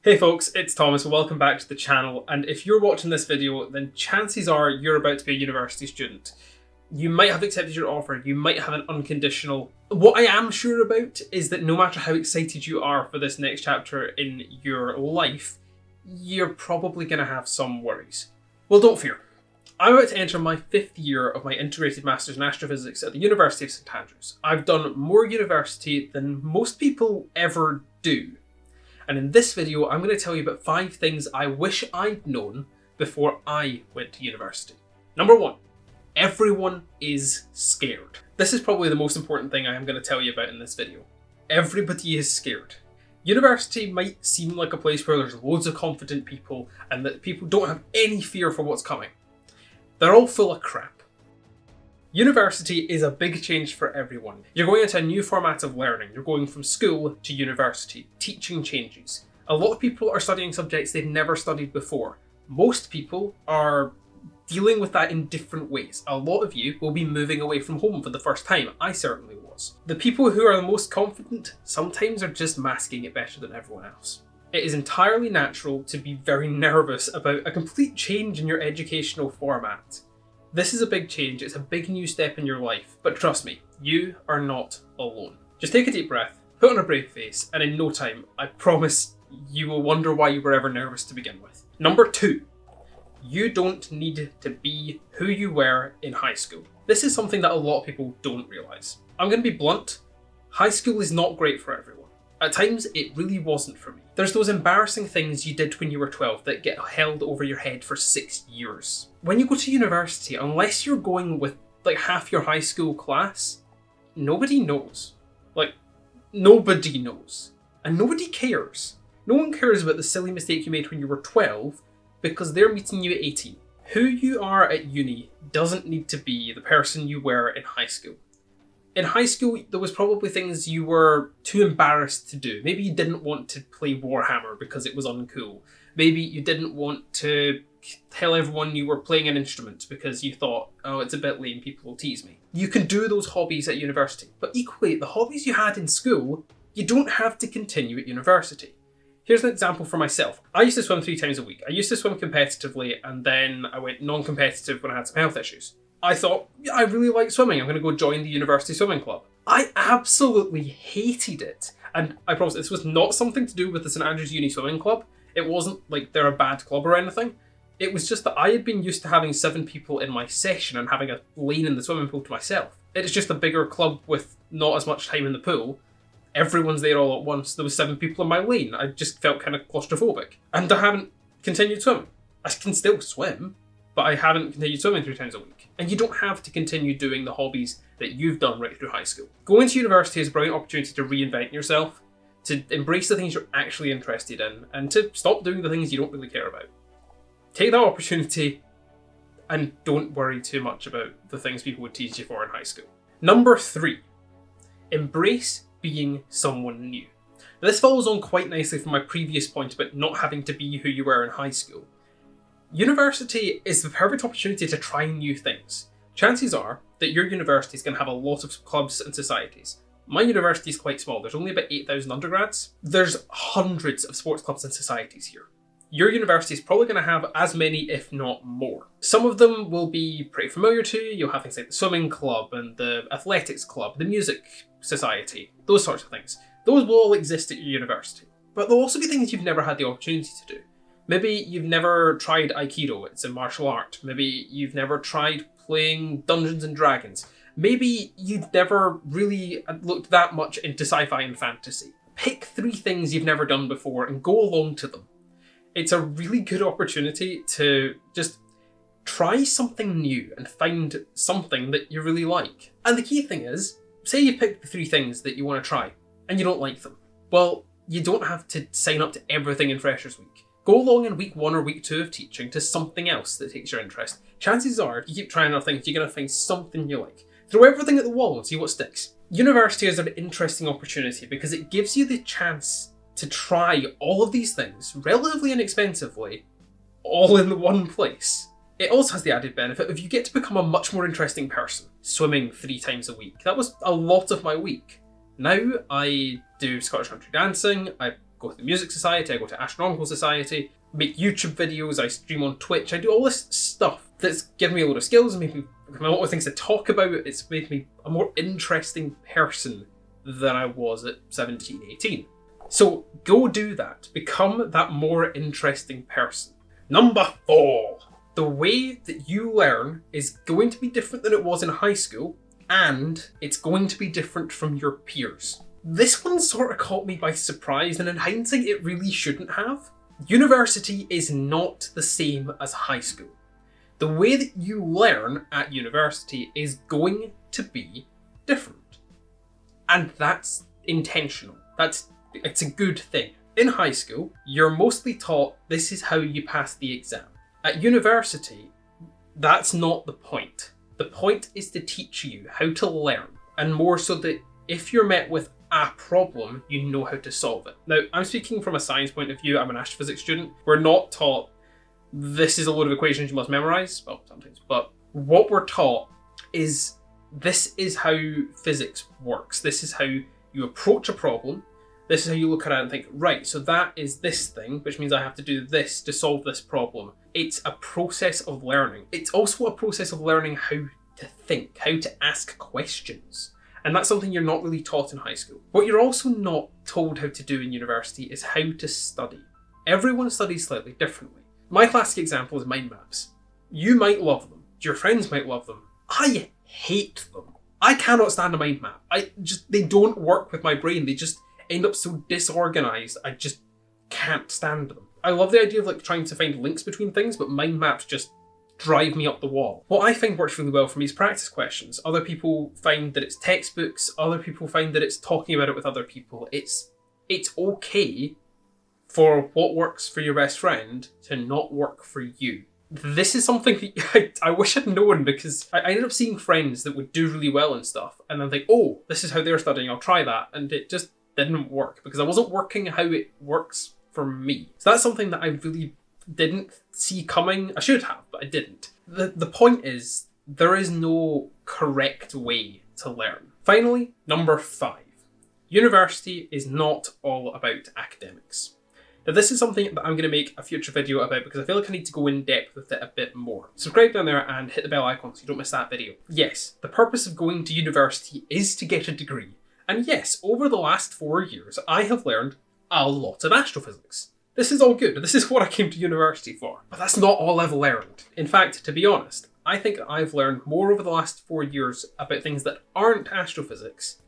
Hey folks, it's Thomas, welcome back to the channel, and if you're watching this video, then chances are you're about to be a university student. You might have accepted your offer, you might have an unconditional. What I am sure about is that no matter how excited you are for this next chapter in your life, you're probably going to have some worries. Well, don't fear. I'm about to enter my 5th year of my integrated Masters in Astrophysics at the University of St Andrews. I've done more university than most people ever do. And in this video, I'm going to tell you about 5 things I wish I'd known before I went to university. Number 1, everyone is scared. This is probably the most important thing I am going to tell you about in this video. Everybody is scared. University might seem like a place where there's loads of confident people and that people don't have any fear for what's coming. They're all full of crap. University is a big change for everyone. You're going into a new format of learning. You're going from school to university. Teaching changes. A lot of people are studying subjects they've never studied before. Most people are dealing with that in different ways. A lot of you will be moving away from home for the first time. I certainly was. The people who are the most confident sometimes are just masking it better than everyone else. It is entirely natural to be very nervous about a complete change in your educational format. This is a big change, it's a big new step in your life, but trust me, you are not alone. Just take a deep breath, put on a brave face, and in no time, I promise you will wonder why you were ever nervous to begin with. Number 2, you don't need to be who you were in high school. This is something that a lot of people don't realise. I'm going to be blunt, high school is not great for everyone. At times, it really wasn't for me. There's those embarrassing things you did when you were 12 that get held over your head for 6 years. When you go to university, unless you're going with like half your high school class, nobody knows. Nobody knows. And nobody cares. No one cares about the silly mistake you made when you were 12 because they're meeting you at 18. Who you are at uni doesn't need to be the person you were in high school. In high school, there was probably things you were too embarrassed to do. Maybe you didn't want to play Warhammer because it was uncool. Maybe you didn't want to tell everyone you were playing an instrument because you thought, oh, it's a bit lame, people will tease me. You can do those hobbies at university, but equally, the hobbies you had in school, you don't have to continue at university. Here's an example for myself. I used to swim 3 times a week. I used to swim competitively, and then I went non-competitive when I had some health issues. I thought, I really like swimming, I'm going to go join the university swimming club. I absolutely hated it. And I promise this was not something to do with the St Andrews Uni Swimming Club. It wasn't like they're a bad club or anything. It was just that I had been used to having 7 people in my session and having a lane in the swimming pool to myself. It's just a bigger club with not as much time in the pool. Everyone's there all at once. There was 7 people in my lane. I just felt kind of claustrophobic. And I haven't continued swimming. I can still swim, but I haven't continued swimming 3 times a week. And you don't have to continue doing the hobbies that you've done right through high school. Going to university is a brilliant opportunity to reinvent yourself, to embrace the things you're actually interested in, and to stop doing the things you don't really care about. Take that opportunity and don't worry too much about the things people would tease you for in high school. Number 3, embrace being someone new. Now, this follows on quite nicely from my previous point about not having to be who you were in high school. University is the perfect opportunity to try new things. Chances are that your university is going to have a lot of clubs and societies. My university is quite small. There's only about 8,000 undergrads. There's hundreds of sports clubs and societies here. Your university is probably going to have as many, if not more. Some of them will be pretty familiar to you. You'll have things like the swimming club and the athletics club, the music society, those sorts of things. Those will all exist at your university. But there'll also be things you've never had the opportunity to do. Maybe you've never tried Aikido, it's a martial art. Maybe you've never tried playing Dungeons and Dragons. Maybe you've never really looked that much into sci-fi and fantasy. Pick 3 things you've never done before and go along to them. It's a really good opportunity to just try something new and find something that you really like. And the key thing is, say you pick the 3 things that you want to try and you don't like them. Well, you don't have to sign up to everything in Freshers Week. Go along in week 1 or week 2 of teaching to something else that takes your interest. Chances are, if you keep trying other things, you're going to find something you like. Throw everything at the wall and see what sticks. University is an interesting opportunity because it gives you the chance to try all of these things relatively inexpensively, all in the one place. It also has the added benefit of you get to become a much more interesting person. Swimming 3 times a week. That was a lot of my week. Now I do Scottish country dancing, I go to the Music Society, I go to Astronomical Society, make YouTube videos, I stream on Twitch, I do all this stuff that's given me a lot of skills, made me a lot of things to talk about. It's made me a more interesting person than I was at 17, 18. So go do that. Become that more interesting person. Number 4. The way that you learn is going to be different than it was in high school, and it's going to be different from your peers. This one sort of caught me by surprise, and in hindsight it really shouldn't have. University is not the same as high school. The way that you learn at university is going to be different. And that's intentional. It's a good thing. In high school, you're mostly taught this is how you pass the exam. At university, that's not the point. The point is to teach you how to learn, and more so that if you're met with a problem, you know how to solve it. Now, I'm speaking from a science point of view. I'm an astrophysics student. We're not taught this is a load of equations you must memorize. Well, sometimes. But what we're taught is this is how physics works. This is how you approach a problem. This is how you look at it and think, right, so that is this thing, which means I have to do this to solve this problem. It's a process of learning. It's also a process of learning how to think, how to ask questions. And that's something you're not really taught in high school. What you're also not told how to do in university is how to study. Everyone studies slightly differently. My classic example is mind maps. You might love them. Your friends might love them. I hate them. I cannot stand a mind map. They don't work with my brain. They just end up so disorganized. I just can't stand them. I love the idea of like trying to find links between things, but mind maps just drive me up the wall. What I find works really well for me is practice questions. Other people find that it's textbooks. Other people find that it's talking about it with other people. It's okay for what works for your best friend to not work for you. This is something that I wish I'd known, because I ended up seeing friends that would do really well and stuff, and then think, oh, this is how they're studying, I'll try that. And it just didn't work because I wasn't working how it works for me. So that's something that I really didn't see coming. I should have, but I didn't. The point is, there is no correct way to learn. Finally, number 5. University is not all about academics. Now, this is something that I'm going to make a future video about because I feel like I need to go in depth with it a bit more. Subscribe down there and hit the bell icon so you don't miss that video. Yes, the purpose of going to university is to get a degree. And yes, over the last 4 years, I have learned a lot of astrophysics. This is all good. This is what I came to university for. But that's not all I've learned. In fact, to be honest, I think I've learned more over the last 4 years about things that aren't astrophysics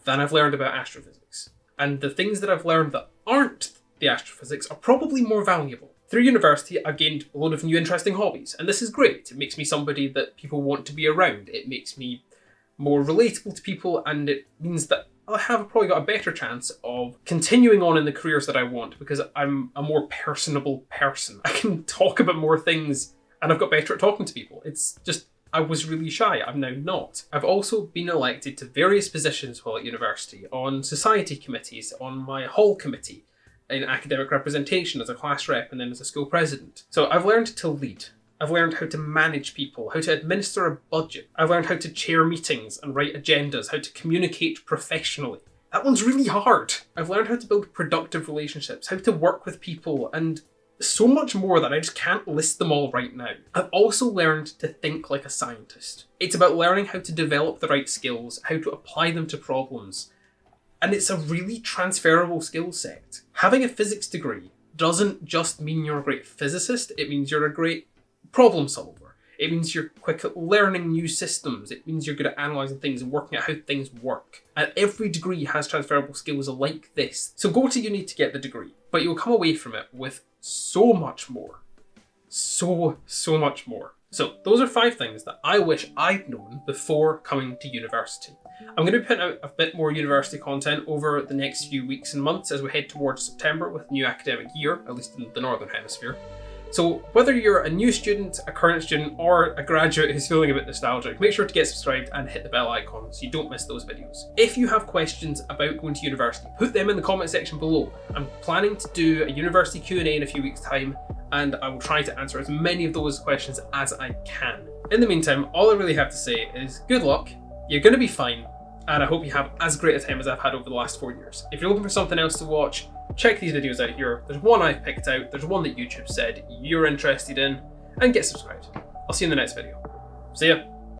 than I've learned about astrophysics. And the things that I've learned that aren't the astrophysics are probably more valuable. Through university, I've gained a lot of new interesting hobbies, and this is great. It makes me somebody that people want to be around. It makes me more relatable to people, and it means that I have probably got a better chance of continuing on in the careers that I want because I'm a more personable person. I can talk about more things, and I've got better at talking to people. It's just, I was really shy. I'm now not. I've also been elected to various positions while at university, on society committees, on my hall committee, in academic representation as a class rep, and then as a school president. So I've learned to lead. I've learned how to manage people, how to administer a budget. I've learned how to chair meetings and write agendas, how to communicate professionally. That one's really hard. I've learned how to build productive relationships, how to work with people, and so much more that I just can't list them all right now. I've also learned to think like a scientist. It's about learning how to develop the right skills, how to apply them to problems. And it's a really transferable skill set. Having a physics degree doesn't just mean you're a great physicist, it means you're a great problem solver. It means you're quick at learning new systems. It means you're good at analysing things and working out how things work. And every degree has transferable skills like this. So go to uni to get the degree, but you'll come away from it with so much more. So much more. So those are 5 things that I wish I'd known before coming to university. I'm going to be putting out a bit more university content over the next few weeks and months as we head towards September with the new academic year, at least in the Northern Hemisphere. So whether you're a new student, a current student, or a graduate who's feeling a bit nostalgic, make sure to get subscribed and hit the bell icon so you don't miss those videos. If you have questions about going to university, put them in the comment section below. I'm planning to do a university Q&A in a few weeks' time, and I will try to answer as many of those questions as I can. In the meantime, all I really have to say is good luck, you're going to be fine, and I hope you have as great a time as I've had over the last 4 years. If you're looking for something else to watch, check these videos out here. There's one I've picked out, there's one that YouTube said you're interested in, and get subscribed. I'll see you in the next video. See ya.